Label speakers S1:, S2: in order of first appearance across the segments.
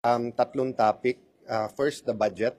S1: Tatlong topic. First, the budget.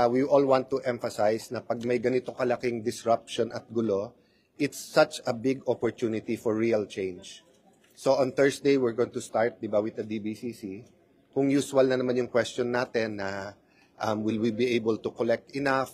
S1: We all want to emphasize na pag may ganito kalaking disruption at gulo, it's such a big opportunity for real change. So on Thursday, we're going to start, di ba, with the DBCC. Kung usual na naman yung question natin na will we be able to collect enough,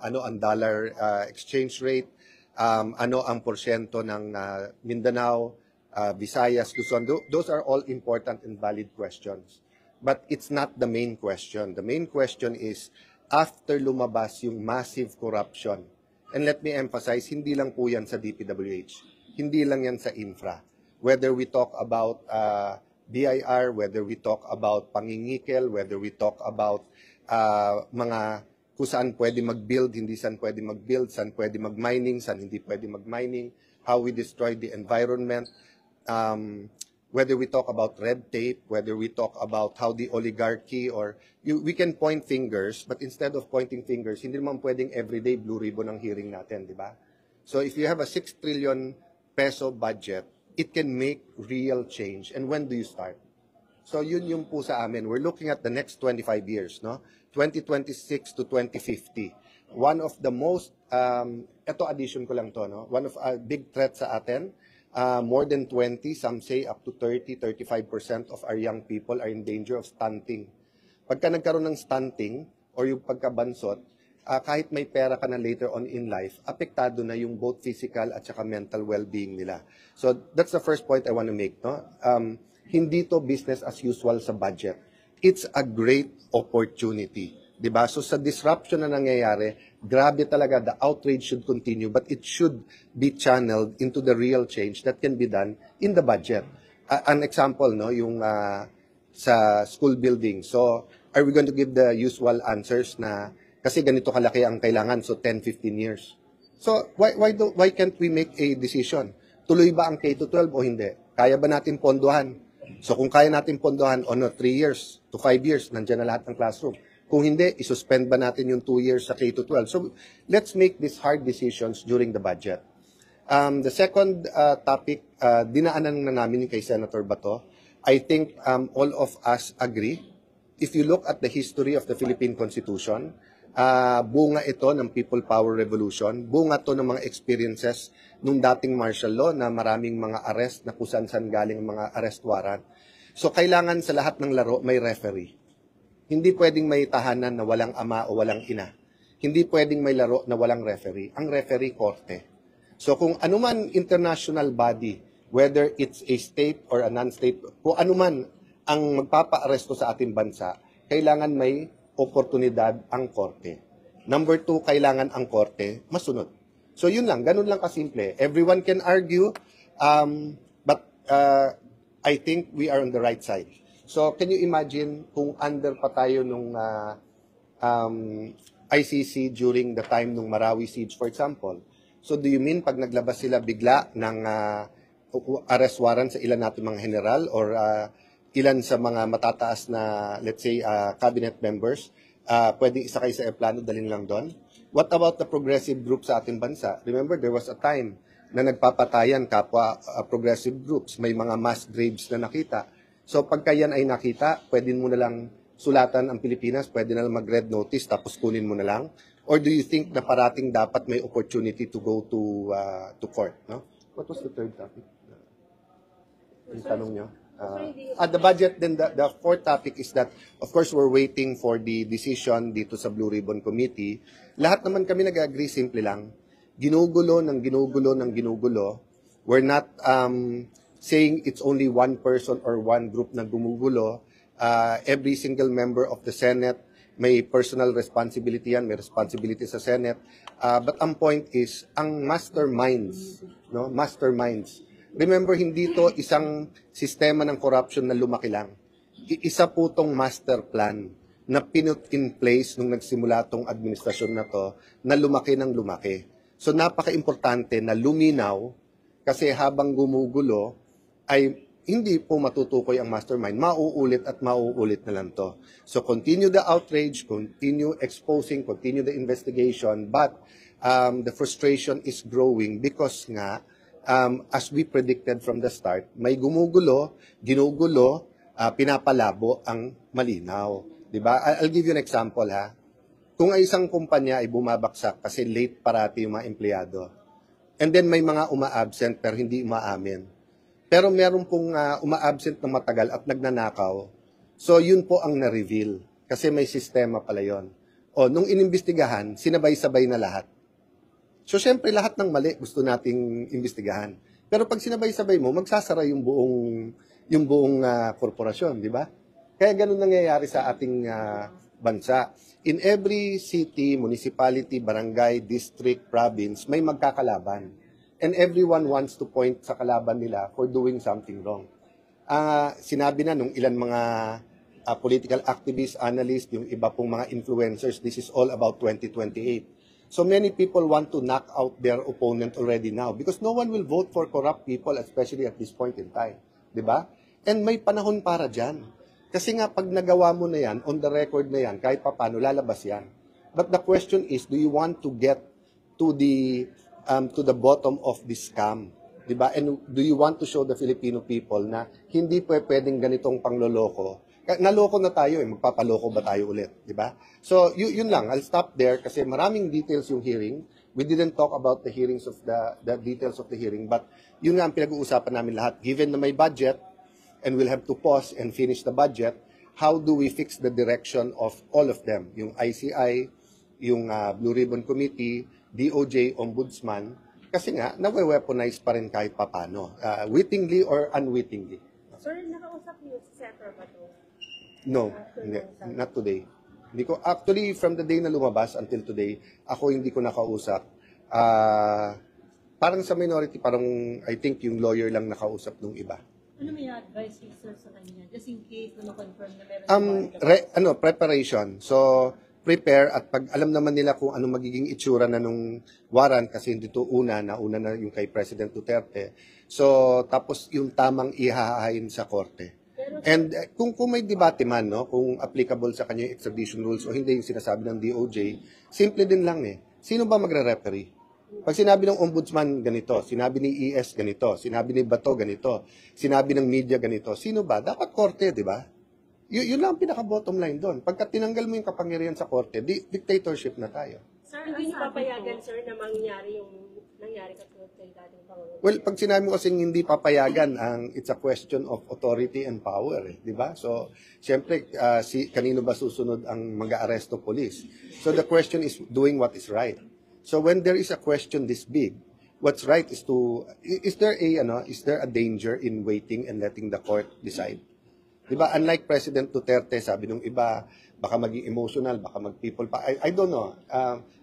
S1: ano ang dollar exchange rate, ano ang porsyento ng Mindanao, Visayas, Luzon. Those are all important and valid questions. But it's not the main question. The main question is, after lumabas yung massive corruption, and let me emphasize, hindi lang po yan sa DPWH, hindi lang yan sa infra. Whether we talk about BIR, whether we talk about pangingikel, whether we talk about mga kung saan pwede mag-build, hindi saan pwede mag-build, saan pwede mag-mining, saan hindi pwede mag-mining, how we destroy the environment, whether we talk about red tape, whether we talk about how the oligarchy or we can point fingers, but instead of pointing fingers, hindi naman pwedeng everyday blue ribbon ang hearing natin, di ba? So if you have a 6 trillion peso budget, it can make real change. And when do you start? So yun yung po sa amin. We're looking at the next 25 years, no? 2026 to 2050. One of the most, ito addition ko lang to, no? One of big threats sa atin, more than 20, some say up to 30-35% of our young people are in danger of stunting. Pagka nagkaroon ng stunting or yung pagkabansot, kahit may pera ka na later on in life, apektado na yung both physical at saka mental well-being nila. So that's the first point I want to make. No? Hindi to business as usual sa budget. It's a great opportunity. Diba? So sa disruption na nangyayari, grabe talaga, the outrage should continue, but it should be channeled into the real change that can be done in the budget. An example, no, yung sa school building. So are we going to give the usual answers na kasi ganito kalaki ang kailangan, so 10-15 years. So why can't we make a decision? Tuloy ba ang K-12 o hindi? Kaya ba natin pondohan? So kung kaya natin pondohan, 3 years to 5 years, nandiyan na lahat ng classroom. Kung hindi, isuspend ba natin yung 2 years sa K-12? So let's make these hard decisions during the budget. The second topic, dinaanan na namin kay Senator Bato. I think all of us agree. If you look at the history of the Philippine Constitution, bunga ito ng People Power Revolution, bunga to ng mga experiences nung dating martial law na maraming mga arrest na kusan-san galing mga arrest warrant. So kailangan sa lahat ng laro may referee. Hindi pwedeng may tahanan na walang ama o walang ina. Hindi pwedeng may laro na walang referee. Ang referee, korte. So kung anuman international body, whether it's a state or a non-state, kung anuman ang magpapa-aresto sa ating bansa, kailangan may oportunidad ang korte. Number 2, kailangan ang korte masunod. So yun lang, ganun lang kasimple. Everyone can argue, but I think we are on the right side. So can you imagine kung under pa tayo nung ICC during the time nung Marawi siege, for example? So do you mean pag naglabas sila bigla ng arrest warrant sa ilan natin mga general or ilan sa mga matataas na, let's say, cabinet members, pwedeng isakay sa aeroplano, dalhin lang doon? What about the progressive group sa ating bansa? Remember, there was a time na nagpapatayan kapwa progressive groups. May mga mass graves na nakita. So pagka yan ay nakita, pwede mo na lang sulatan ang Pilipinas, pwede na lang mag-red notice, tapos kunin mo na lang? Or do you think na parating dapat may opportunity to go to court? No? What was the third topic? Yung tanong nyo? At the budget, then the fourth topic is that, of course, we're waiting for the decision dito sa Blue Ribbon Committee. Lahat naman kami nag-agree, simple lang. Ginugulo ng ginugulo ng ginugulo. We're not saying it's only one person or one group na gumugulo. Every single member of the Senate may personal responsibility yan, may responsibility sa Senate. But ang point is, ang masterminds, no? Masterminds. Remember, hindi to isang sistema ng corruption na lumaki lang. Isa po tong master plan na pinut in place nung nagsimula tong administrasyon na to na lumaki ng lumaki. So napaka-importante na luminaw kasi habang gumugulo ay hindi po matutukoy ang mastermind. Mauulit at mauulit na lang to. So continue the outrage, continue exposing, continue the investigation, but the frustration is growing because nga as we predicted from the start, may gumugulo, ginugulo, pinapalabo ang malinaw. Diba? I'll give you an example ha. Kung ay isang kumpanya ay bumabaksak kasi late parati yung mga empleyado, and then may mga uma-absent pero hindi umaamin. Pero meron pong uma-absent na matagal at nagnanakaw. So yun po ang na-reveal kasi may sistema pala yon. O nung inimbestigahan, sinabay-sabay na lahat. So syempre lahat ng mali gusto nating imbestigahan. Pero pag sinabay-sabay mo, magsasara yung buong korporasyon, di ba? Kaya ganun nangyayari sa ating bansa. In every city, municipality, barangay, district, province, may magkakalaban. And everyone wants to point sa kalaban nila for doing something wrong. Sinabi na nung ilan mga political activists, analysts, yung iba pong mga influencers, this is all about 2028. So many people want to knock out their opponent already now because no one will vote for corrupt people, especially at this point in time. Diba? And may panahon para dyan. Kasi nga, pag nagawa mo na yan, on the record na yan, kahit papano, lalabas yan. But the question is, do you want to get to the bottom of this scam? Diba? And do you want to show the Filipino people na hindi pwedeng ganitong pangloloko? Naloko na tayo, magpapaloko ba tayo ulit? Diba? So, yun lang. I'll stop there kasi maraming details yung hearing. We didn't talk about the hearings of the details of the hearing, but yun nga ang pinag-uusapan namin lahat. Given na may budget, and we'll have to pause and finish the budget, how do we fix the direction of all of them? Yung ICI, yung Blue Ribbon Committee, DOJ, Ombudsman, kasi nga, nawe-weaponize pa rin kahit papano, wittingly or unwittingly.
S2: Sir, nakausap niyo si Senator Bato?
S1: No, hindi, not today. Hindi ko, actually, from the day na lumabas until today, ako hindi ko nakausap. Parang sa minority, parang I think yung lawyer lang nakausap nung iba.
S3: Ano may advice ni sir sa kanya? Just in case na ma-confirm na meron
S1: preparation. So, prepare at pag alam naman nila kung ano magiging itsura na nung warrant kasi hindi to nauna na yung kay President Duterte. So, tapos yung tamang ihahain sa korte. And kung may debate man, no, kung applicable sa kanya yung extradition rules o hindi yung sinasabi ng DOJ, simple din lang eh. Sino ba magre-referee? Pag sinabi ng ombudsman ganito, sinabi ni ES ganito, sinabi ni Bato ganito, sinabi ng media ganito, sino ba? Dapat korte, di ba? Yun lang ang pinaka-bottom line doon. Pagka tinanggal mo yung kapangyarihan sa korte, dictatorship na tayo.
S2: Sir, hindi niyo papayagan, sir, na mangyari yung nangyari katulad kay dating Pangulo?
S1: Well, pag sinabi mo kasing hindi papayagan, it's a question of authority and power, di ba? So, siyempre, kanino ba susunod ang mag-aaresto police? So, the question is doing what is right. So when there is a question this big, what's right is is there a danger in waiting and letting the court decide? 'Di ba? Unlike President Duterte, sabi nung iba, baka maging emotional, baka mag-people pa. I don't know.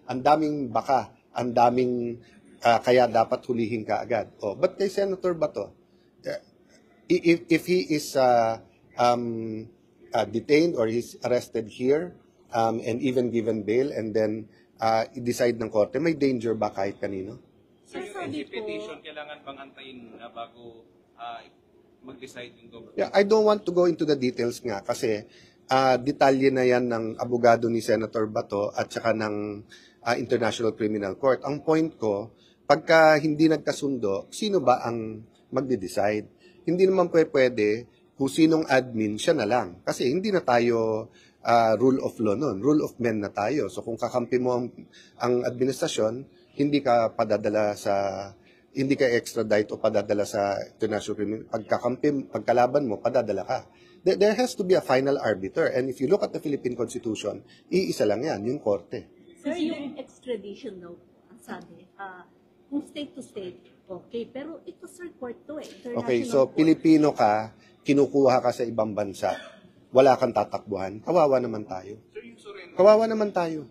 S1: Ang daming baka, ang daming kaya dapat hulihin ka agad. Oh, but kay Senator Bato, if he is detained or he's arrested here and even given bail and then i-decide ng korte, may danger ba kahit kanino?
S4: So yung NG petition, kailangan bang antayin bago mag-decide yung government?
S1: Yeah, I don't want to go into the details nga kasi detalye na yan ng abogado ni Senator Bato at saka ng International Criminal Court. Ang point ko, pagka hindi nagkasundo, sino ba ang magde-decide? Hindi naman pwede kung sinong admin, siya na lang. Kasi hindi na tayo rule of law nun. Rule of men na tayo. So kung kakampi mo ang administrasyon, hindi ka extradite o padadala sa international criminal. Pagkalaban mo, padadala ka. There has to be a final arbiter. And if you look at the Philippine Constitution, iisa lang yan, yung korte.
S3: Sir, yung extradition daw, ang sabi, kung state to state, okay. Pero ito, sir, court to eh.
S1: Okay, so Pilipino ka, kinukuha ka sa ibang bansa, wala kang tatakbuhan, kawawa naman tayo. Kawawa naman tayo.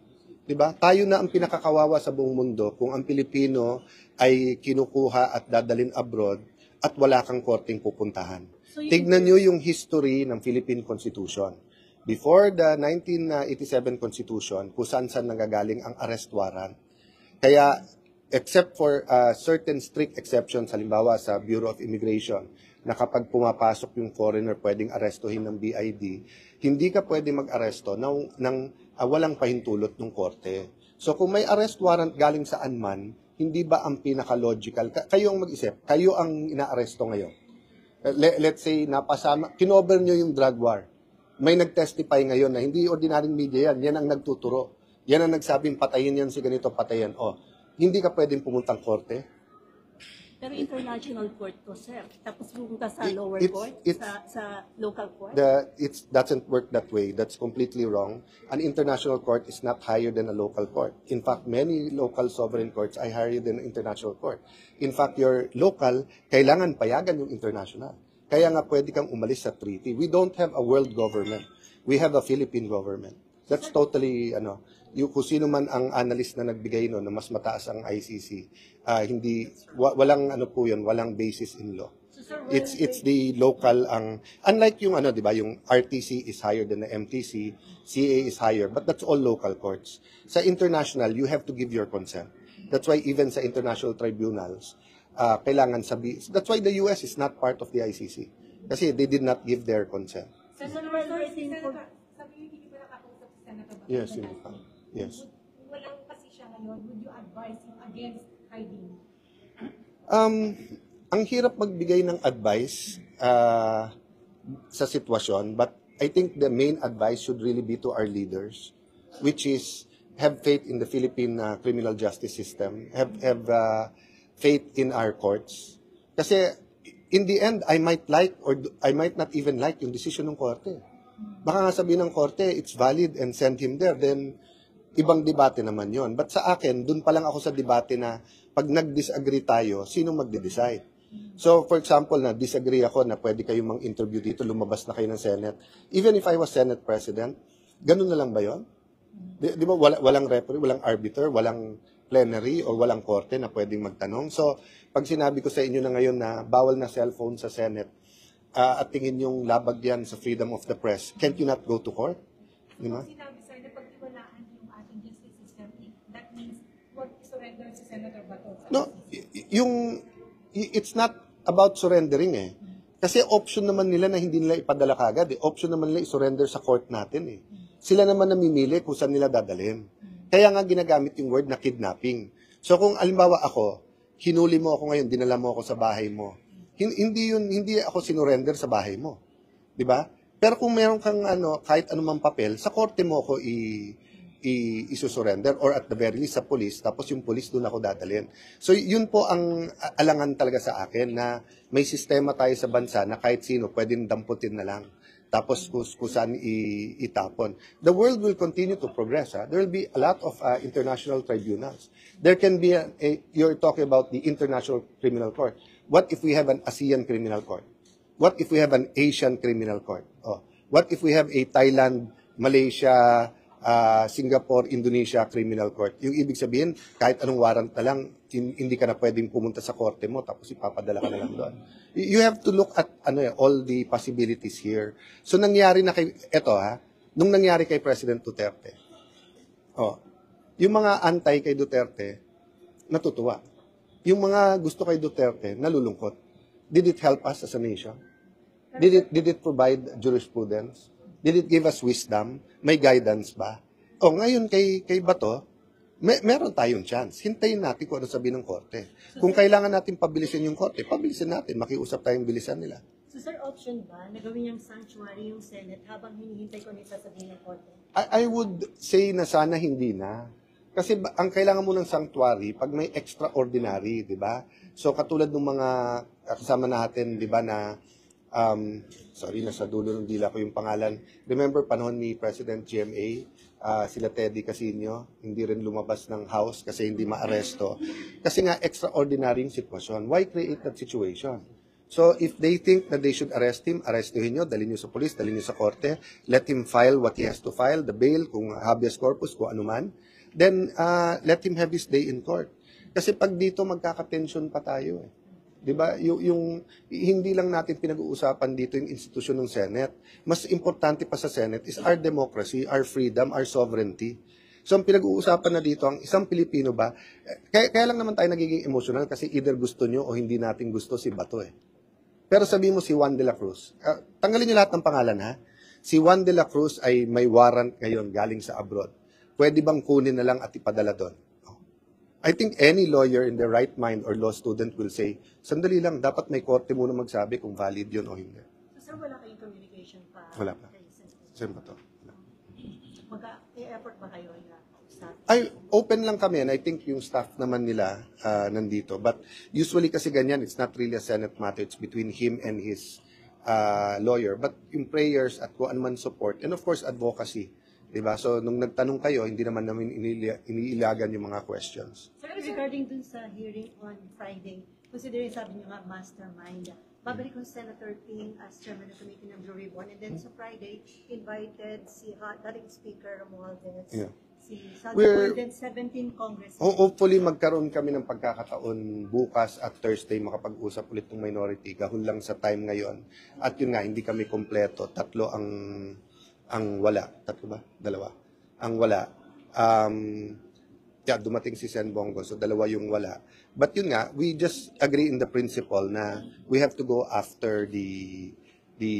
S1: 'Di ba? Tayo na ang pinakakawawa sa buong mundo kung ang Pilipino ay kinukuha at dadalhin abroad at wala kang korteng pupuntahan. So, tignan niyo yung history ng Philippine Constitution. Before the 1987 Constitution, kung saan-saan nanggagaling ang arrest warrant. Kaya, except for certain strict exceptions, halimbawa sa Bureau of Immigration, na kapag pumapasok yung foreigner, pwedeng arestuhin ng BID, hindi ka pwede mag-aresto ng walang pahintulot ng korte. So kung may arrest warrant galing saan man, hindi ba ang pinaka-logical? Kayo ang mag-isip, kayo ang inaaresto ngayon. let's say, napasama, kinover nyo yung drug war. May nag-testify ngayon na hindi ordinaryong media yan. Yan ang nagtuturo. Yan ang nagsabing patayin yan si ganito, patayin. O, hindi ka pwedeng pumuntang korte.
S3: Pero international court to, sir. Tapos pumunta sa
S1: It-
S3: lower
S1: it's-
S3: court,
S1: it's-
S3: sa local court.
S1: It doesn't work that way. That's completely wrong. An international court is not higher than a local court. In fact, many local sovereign courts are higher than an international court. In fact, your local, kailangan payagan yung international. Kaya nga pwede kang umalis sa treaty. We don't have a world government. We have a Philippine government. That's totally, kung sino man ang analyst na nagbigay no, na mas mataas ang ICC, walang po yun, walang basis in law. It's the local unlike yung di ba, yung RTC is higher than the MTC, CA is higher, but that's all local courts. Sa international, you have to give your consent. That's why even sa international tribunals, kailangan that's why the US is not part of the ICC. Kasi they did not give their consent.
S5: Sabi hindi pa nakakausap si Senator Bato.
S1: Yes, in fact. Yes.
S5: Walang kasi siya ngayon. Would you advise him against hiding?
S1: Ang hirap magbigay ng advice sa sitwasyon, but I think the main advice should really be to our leaders, which is have faith in the Philippine criminal justice system, have faith in our courts. Kasi in the end, I might like or I might not even like yung decision ng korte. Baka nga sabihin ng korte, it's valid and send him there, then ibang debate naman yon. But sa akin, dun pa lang ako sa debate na pag nag-disagree tayo, sino magde-decide? So, for example, na disagree ako na pwede kayong mang-interview dito, lumabas na kayo ng Senate. Even if I was Senate President, ganun na lang ba yon? Di ba walang referee, walang arbiter, walang plenary, or walang korte na pwedeng magtanong? So, pag sinabi ko sa inyo na ngayon na bawal na cellphone sa Senate, at tingin yung labag yan sa freedom of the press, can't you not go to court? Di ba?
S5: Sinabi sir na pagtiwalaan yung ating justice system, that means what surrender si Senator Bato.
S1: No, it's not about surrendering eh. Kasi option naman nila na hindi nila ipadala kagad eh. Option naman nila i-surrender sa court natin eh. Sila naman namimili kung saan nila dadalhin. Kaya nga ginagamit yung word na kidnapping. So kung alimbawa ako, hinuli mo ako ngayon, dinala mo ako sa bahay mo, hindi ako sinurrender sa bahay mo. 'Di ba? Pero kung meron kang kahit anumang papel, sa korte mo ako isusurrender, or at the very least sa police, tapos yung police doon ako dadalhin. So yun po ang alangan talaga sa akin, na may sistema tayo sa bansa na kahit sino pwedeng damputin na lang. Tapos kung saan itapon. The world will continue to progress. There will be a lot of international tribunals. There can be you're talking about the International Criminal Court. What if we have an ASEAN Criminal Court? What if we have an Asian Criminal Court? What if we have a Thailand, Malaysia, Singapore, Indonesia Criminal Court? Yung ibig sabihin, kahit anong warrant na lang, hindi ka na pwedeng pumunta sa korte mo, tapos ipapadala ka na lang doon. You have to look at all the possibilities here. So nangyari na nung nangyari kay President Duterte, yung mga antay kay Duterte, natutuwa. Yung mga gusto kay Duterte, nalulungkot. Did it help us as a nation? Did it provide jurisprudence? Did it give us wisdom? May guidance ba? Ngayon kay Bato, meron tayong chance. Hintayin natin kung ano sabihin ng korte. Kung kailangan natin pabilisin yung korte, pabilisin natin. Makiusap tayong bilisan nila.
S3: So sir, option ba na gawin niyang sanctuary yung Senate habang hinihintay ko nito sabihin ng korte?
S1: I would say na sana hindi na. Kasi ang kailangan mo ng sanctuary pag may extraordinary, di ba? So katulad ng mga kasama natin, di ba, na sorry, nasa dulo ng dila ko yung pangalan. Remember panahon ni President GMA, sila Teddy Casino, hindi rin lumabas ng house kasi hindi maaresto. Kasi nga extraordinary yung sitwasyon. Why create that situation? So if they think that they should arrest him, arrestuhin nyo, dalhin nyo sa police, dalhin nyo sa korte, let him file what he has to file, the bail, kung habeas corpus, kung anuman. Then let him have his day in court. Kasi pag dito magkaka-tension pa tayo eh. 'Di ba? Yung hindi lang natin pinag-uusapan dito yung institusyon ng Senate. Mas importante pa sa Senate is our democracy, our freedom, our sovereignty. So ang pinag-uusapan na dito, ang isang Pilipino ba, kaya lang naman tayo nagiging emotional kasi either gusto nyo o hindi natin gusto si Bato eh. Pero sabihin mo si Juan de la Cruz, tanggalin niyo lahat ng pangalan ha. Si Juan de la Cruz ay may warrant ngayon galing sa abroad. Pwede bang kunin na lang at ipadala doon? I think any lawyer in their right mind or law student will say, sandali lang, dapat may korte muna magsabi kung valid yun o hindi.
S3: So, sir, wala kayong communication pa?
S1: Wala pa.
S3: Kay Senator?
S1: Saan ba to?
S3: Mag-effort ba kayo na sa
S1: Ay, open lang kami and I think yung staff naman nila nandito. But usually kasi ganyan, it's not really a Senate matter. It's between him and his lawyer. But yung prayers at kung ano man support and of course advocacy. Diba? So, nung nagtanong kayo, hindi naman namin iniilagan yung mga questions.
S3: Sir, regarding dun sa hearing on Friday, considering sabi niyo nga mastermind, babalik ko si Senator Ting as chairman ng committee ng Blue Ribbon, and then sa Friday, invited si dating Speaker Romualdez,
S1: Yeah.
S3: si
S1: We're-
S3: Salvador, then 17 Congress.
S1: Hopefully, magkaroon kami ng pagkakataon bukas at Thursday makapag-usap ulit ng minority. Gahon lang sa time ngayon. At yun nga, hindi kami kompleto. Tatlo ang wala. Tatlo ba? Dalawa. Ang wala. Dumating si Sen Bongo, so dalawa yung wala. But yun nga, we just agree in the principle na we have to go after the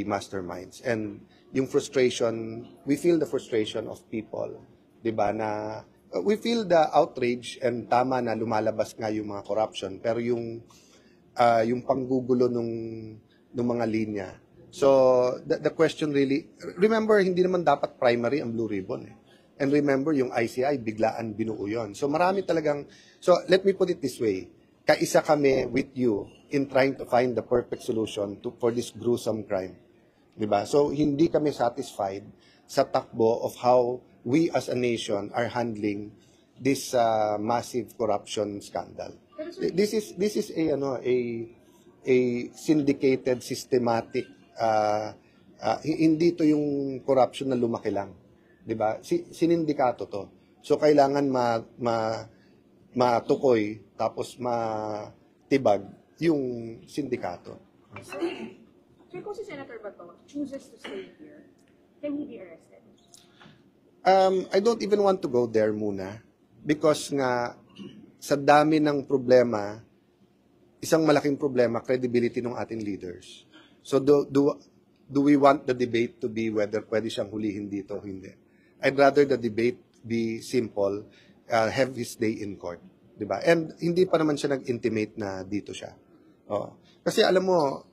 S1: masterminds. And yung frustration, we feel the frustration of people, 'di ba, na we feel the outrage and tama na lumalabas nga yung mga corruption, pero yung panggugulo nung mga linya. So, the question really, remember, hindi naman dapat primary ang Blue Ribbon eh. And remember, yung ICI, biglaan binuo yun. So, marami talagang, so let me put it this way, kaisa kami with you in trying to find the perfect solution for this gruesome crime. Diba? So, hindi kami satisfied sa takbo of how we as a nation are handling this massive corruption scandal. This is a syndicated, systematic, hindi to yung corruption na lumaki lang. 'Di ba? Sinindikato to. So kailangan matukoy tapos matibag yung sindikato.
S2: Sir, kung si Senator Bato chooses to stay here, can he be arrested?
S1: I don't even want to go there muna because nga sa dami ng problema, isang malaking problema, credibility ng ating leaders. So do we want the debate to be whether pwede siyang hulihin dito o hindi? I'd rather the debate be simple, have his day in court, 'di ba? And hindi pa naman siya nag-intimate na dito siya. Oh. Kasi alam mo,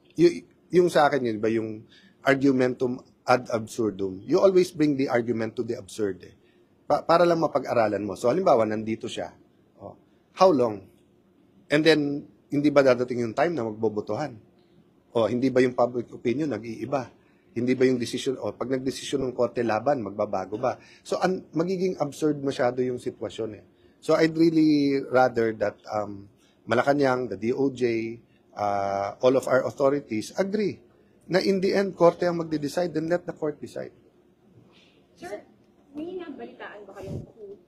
S1: yung sa akin yun, 'di ba, yung argumentum ad absurdum. You always bring the argument to the absurd. Eh. Para lang mapag-aralan mo. So halimbawa nandito siya. Oh. How long? And then hindi ba dadating yung time na magbobotohan? O hindi ba yung public opinion nag-iiba? Hindi ba yung decision, o pag nag-decision ng korte laban, magbabago ba? So, magiging absurd masyado yung sitwasyon eh. So, I'd really rather that Malacanang, the DOJ, all of our authorities agree na in the end, korte ang magde-decide, then let the court decide.
S2: Sir, may nabalitaan ba kayong coup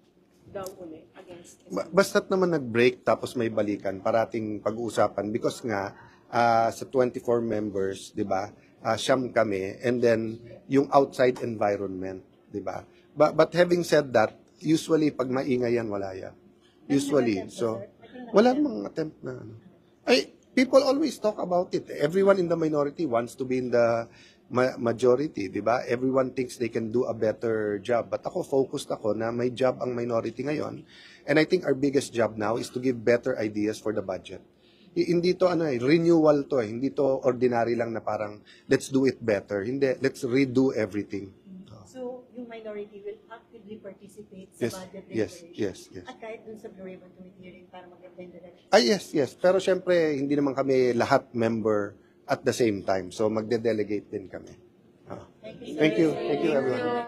S2: daw uli against
S1: Basta't naman nag-break tapos may balikan, parating pag-uusapan because nga, sa 24 members, 'di ba? Siyam kami and then yung outside environment, 'di ba? But having said that, usually pag maingay yan wala yan. Usually. So wala namang attempt na ano. Ay, people always talk about it. Everyone in the minority wants to be in the majority, 'di ba? Everyone thinks they can do a better job. But ako focused ako na may job ang minority ngayon. And I think our biggest job now is to give better ideas for the budget. Hindi to renewal to hindi to ordinary lang na parang let's do it better. Hindi, let's redo everything.
S3: So, yung minority will actively participate sa
S1: Yes,
S3: budget
S1: yes,
S3: deliberation.
S1: yes, yes.
S3: At kahit dun sa Blue Ribbon Committee hearing para maganda yung direction.
S1: Yes. Pero syempre, hindi naman kami lahat member at the same time. So, magde-delegate din kami.
S3: Thank you, sir.
S1: Thank you. Thank you, everyone.